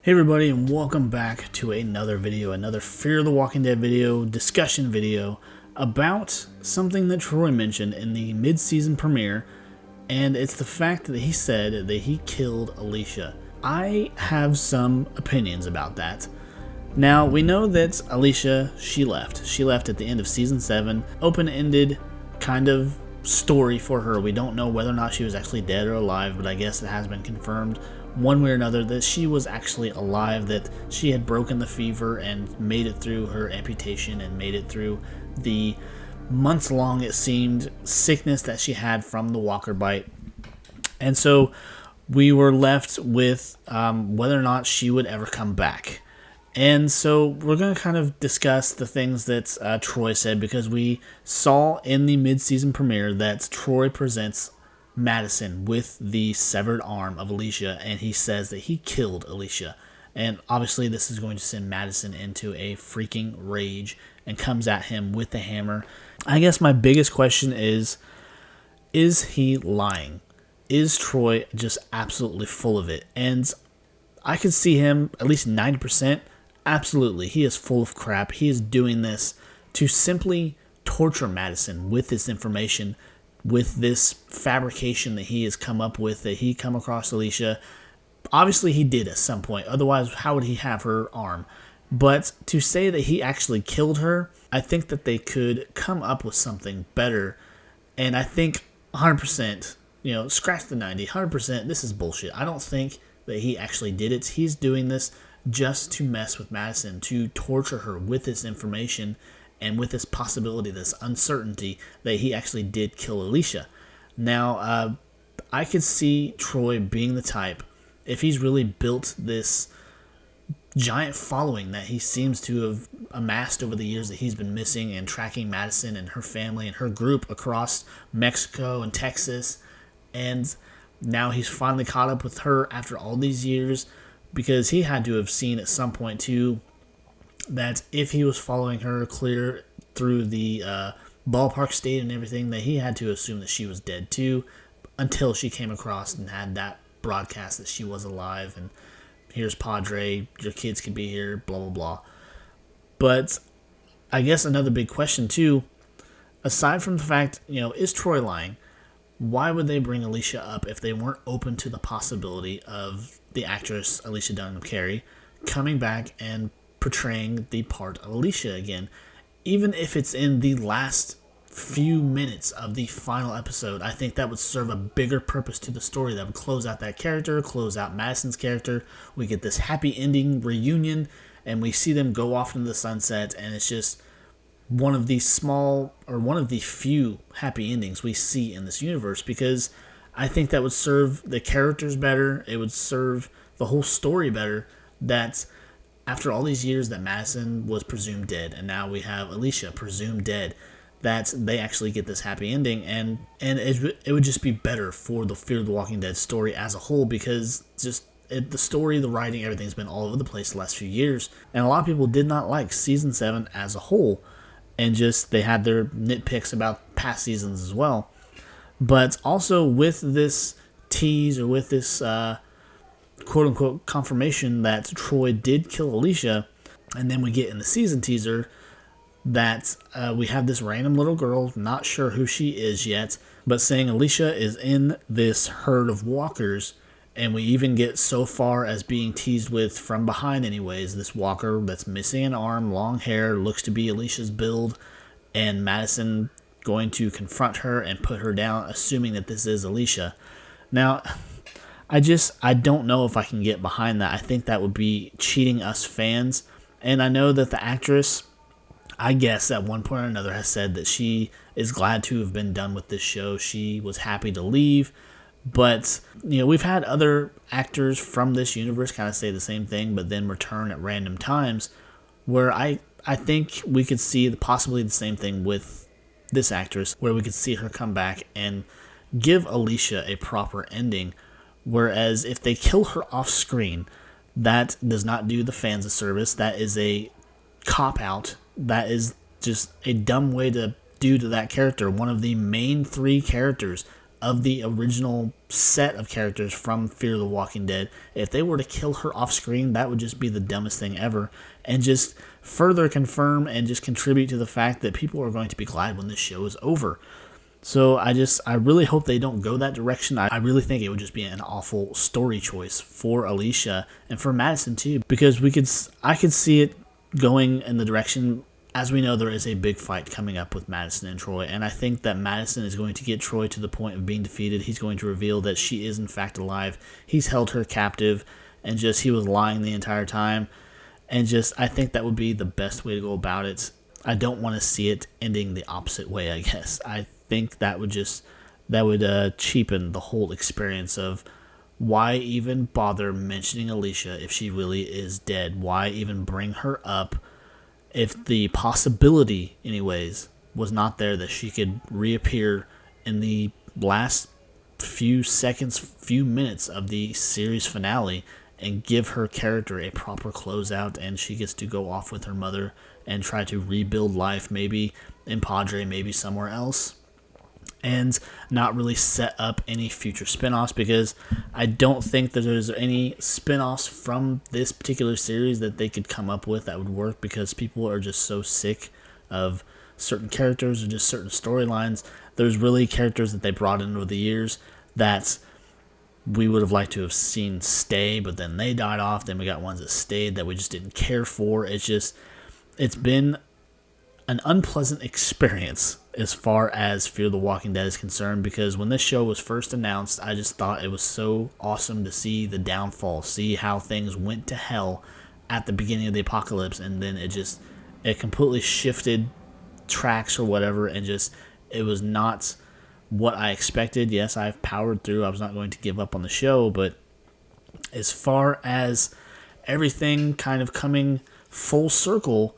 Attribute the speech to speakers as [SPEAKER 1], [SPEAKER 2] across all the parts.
[SPEAKER 1] Hey everybody, and welcome back to another video, another Fear the Walking Dead video, discussion video about something that Troy mentioned in the mid-season premiere, and it's the fact that he said that he killed Alicia. I have some opinions about that. Now, we know that Alicia, she left. She left at the end of season 7, open-ended kind of story for her. We don't know whether or not she was actually dead or alive, but I guess it has been confirmed one way or another that she was actually alive, that she had broken the fever and made it through her amputation and made it through the months long, it seemed, sickness that she had from the walker bite. And so we were left with whether or not she would ever come back. And so we're going to kind of discuss the things that Troy said, because we saw in the mid-season premiere that Troy presents Madison with the severed arm of Alicia, and he says that he killed Alicia. And obviously this is going to send Madison into a freaking rage and comes at him with the hammer. I guess my biggest question is he lying? Is Troy just absolutely full of it? And I could see him at least 90%. Absolutely, he is full of crap. He is doing this to simply torture Madison with this information, with this fabrication that he has come up with, that he come across Alicia. Obviously he did at some point, otherwise how would he have her arm? But to say that he actually killed her, I think that they could come up with something better. And I think 100%, scratch the 90, 100%, this is bullshit. I don't think that he actually did it. He's doing this just to mess with Madison, to torture her with this information and with this possibility, this uncertainty that he actually did kill Alicia. Now, I could see Troy being the type, if he's really built this giant following that he seems to have amassed over the years that he's been missing and tracking Madison and her family and her group across Mexico and Texas, and now he's finally caught up with her after all these years, because he had to have seen at some point too that if he was following her clear through the ballpark state and everything, that he had to assume that she was dead too, until she came across and had that broadcast that she was alive, and here's Padre, your kids can be here, blah blah blah. But I guess another big question too, aside from the fact, is Troy lying? Why would they bring Alicia up if they weren't open to the possibility of the actress Alicia Dunham Carey coming back and portraying the part of Alicia again? Even if it's in the last few minutes of the final episode, I think that would serve a bigger purpose to the story. That would close out that character, close out Madison's character. We get this happy ending reunion, and we see them go off into the sunset, and it's just one of the few happy endings we see in this universe, because I think that would serve the characters better. It would serve the whole story better, that after all these years that Madison was presumed dead, and now we have Alicia presumed dead, that they actually get this happy ending, and it would just be better for the Fear the Walking Dead story as a whole, because the story, the writing, everything's been all over the place the last few years, and a lot of people did not like season 7 as a whole, and they had their nitpicks about past seasons as well. But also with this tease, or with this quote-unquote confirmation that Troy did kill Alicia, and then we get in the season teaser that we have this random little girl, not sure who she is yet, but saying Alicia is in this herd of walkers, and we even get so far as being teased with, from behind anyways, this walker that's missing an arm, long hair, looks to be Alicia's build, and Madison going to confront her and put her down, assuming that this is Alicia. Now, I don't know if I can get behind that. I think that would be cheating us fans, and I know that the actress, I guess at one point or another, has said that she is glad to have been done with this show. She was happy to leave. But, we've had other actors from this universe kind of say the same thing, but then return at random times, where I think we could see possibly the same thing with this actress, where we could see her come back and give Alicia a proper ending. Whereas if they kill her off screen, that does not do the fans a service. That is a cop-out. That is just a dumb way to do to that character, one of the main 3 characters of the original set of characters from Fear the Walking Dead. If they were to kill her off screen, that would just be the dumbest thing ever, and just further confirm and just contribute to the fact that people are going to be glad when this show is over. So I really hope they don't go that direction. I really think it would just be an awful story choice for Alicia and for Madison too, because I could see it going in the direction. As we know, there is a big fight coming up with Madison and Troy, and I think that Madison is going to get Troy to the point of being defeated. He's going to reveal that she is in fact alive. He's held her captive, and just he was lying the entire time. And just I think that would be the best way to go about it. I don't want to see it ending the opposite way, I guess. I think that would cheapen the whole experience of why even bother mentioning Alicia if she really is dead? Why even bring her up if the possibility, anyways, was not there that she could reappear in the last few seconds, few minutes of the series finale and give her character a proper closeout, and she gets to go off with her mother and try to rebuild life, maybe in Padre, maybe somewhere else, and not really set up any future spinoffs, because I don't think that there's any spinoffs from this particular series that they could come up with that would work, because people are just so sick of certain characters or just certain storylines. There's really characters that they brought in over the years that we would have liked to have seen stay, but then they died off. Then we got ones that stayed that we just didn't care for. It's been an unpleasant experience as far as Fear the Walking Dead is concerned, because when this show was first announced, I just thought it was so awesome to see the downfall, see how things went to hell at the beginning of the apocalypse, and then it completely shifted tracks or whatever, and just it was not what I expected. Yes, I've powered through. I was not going to give up on the show, but as far as everything kind of coming full circle,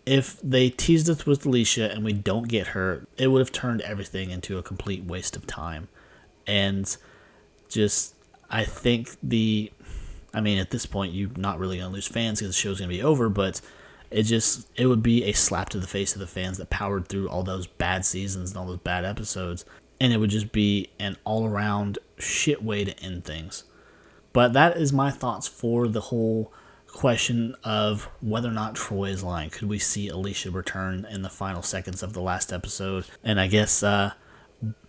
[SPEAKER 1] if they teased us with Alicia and we don't get her, it would have turned everything into a complete waste of time. And just, I think at this point, you're not really going to lose fans because the show's going to be over, but it would be a slap to the face of the fans that powered through all those bad seasons and all those bad episodes. And it would just be an all-around shit way to end things. But that is my thoughts for the whole question of whether or not Troy is lying. Could we see Alicia return in the final seconds of the last episode? And I guess,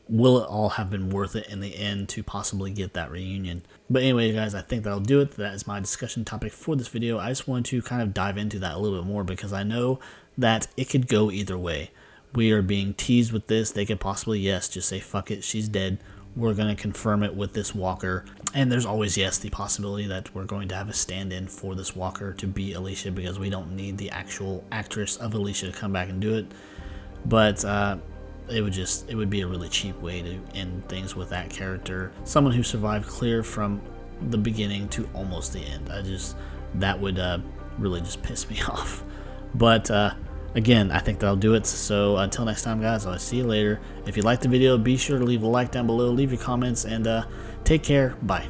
[SPEAKER 1] will it all have been worth it in the end to possibly get that reunion? But anyway, guys, I think that'll do it. That is my discussion topic for this video. I just wanted to kind of dive into that a little bit more, because I know that it could go either way. We are being teased with this. They could possibly, just say, fuck it, she's dead. We're going to confirm it with this Walker. And there's always, the possibility that we're going to have a stand-in for this Walker to be Alicia, because we don't need the actual actress of Alicia to come back and do it. But it would be a really cheap way to end things with that character. Someone who survived clear from the beginning to almost the end. That would really just piss me off. But again, I think that'll do it. So until next time, guys, I'll see you later. If you liked the video, be sure to leave a like down below, leave your comments, and take care. Bye.